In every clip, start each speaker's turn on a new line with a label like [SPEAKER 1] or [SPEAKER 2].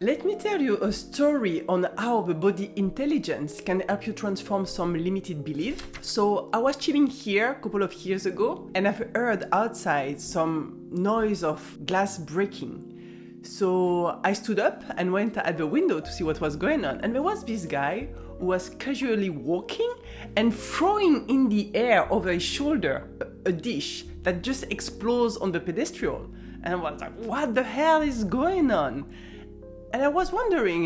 [SPEAKER 1] Let me tell you a story on how the body intelligence can help you transform some limited belief. So I was chilling here a couple of years ago and I've heard outside some noise of glass breaking. So I stood up and went at the window to see what was going on. And there was this guy who was casually walking and throwing in the air over his shoulder a dish that just explodes on the pedestal. And I was like, what the hell is going on? And I was wondering,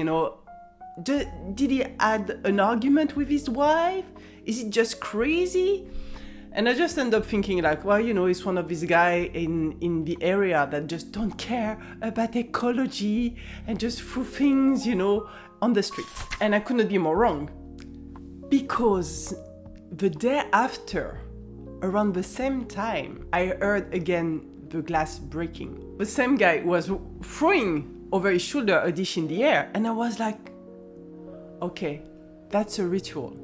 [SPEAKER 1] did he had an argument with his wife? Is it just crazy? And I just end up thinking like, well, he's one of these guys in the area that just don't care about ecology and just threw things, on the street. And I couldn't be more wrong. Because the day after, around the same time, I heard again the glass breaking. The same guy was throwing over his shoulder a dish in the air, and I was like, okay, that's a ritual.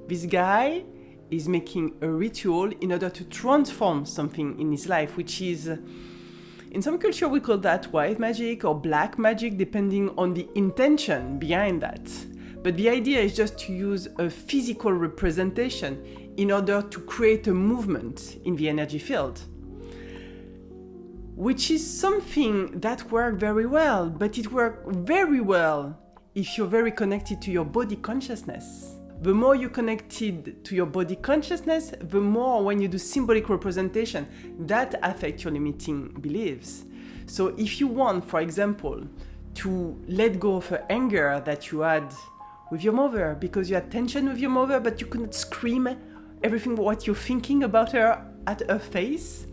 [SPEAKER 1] This guy is making a ritual in order to transform something in his life, which is, in some culture we call that white magic or black magic, depending on the intention behind that. But the idea is just to use a physical representation in order to create a movement in the energy field, which is something that works very well, but it works very well if you're very connected to your body consciousness. The more you're connected to your body consciousness, the more when you do symbolic representation, that affects your limiting beliefs. So if you want, for example, to let go of the anger that you had with your mother because you had tension with your mother, but you couldn't scream everything what you're thinking about her at her face,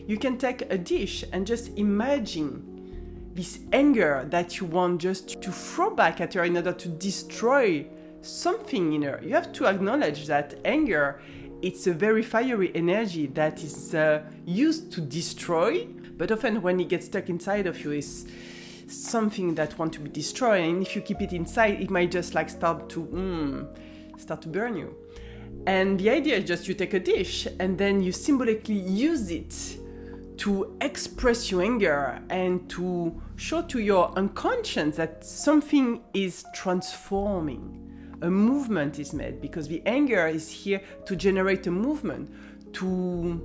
[SPEAKER 1] you can take a dish and just imagine this anger that you want just to throw back at her in order to destroy something in her. You have to acknowledge that anger, it's a very fiery energy that is used to destroy, but often when it gets stuck inside of you, it's something that wants to be destroyed, and if you keep it inside, it might just start to burn you. And the idea is just you take a dish and then you symbolically use it to express your anger and to show to your unconscious that something is transforming. A movement is made because the anger is here to generate a movement, to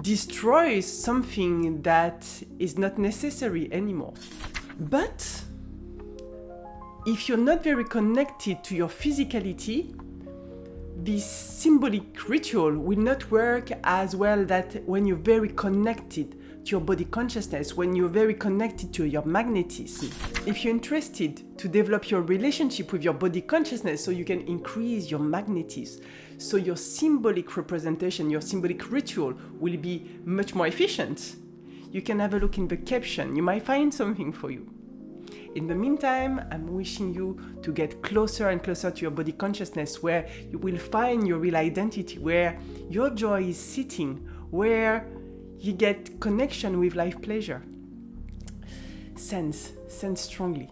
[SPEAKER 1] destroy something that is not necessary anymore. But if you're not very connected to your physicality, this symbolic ritual will not work as well that when you're very connected to your body consciousness, when you're very connected to your magnetism. If you're interested to develop your relationship with your body consciousness so you can increase your magnetism, so your symbolic representation, your symbolic ritual will be much more efficient, you can have a look in the caption. You might find something for you. In the meantime, I'm wishing you to get closer and closer to your body consciousness, where you will find your real identity, where your joy is sitting, where you get connection with life pleasure. Sense strongly.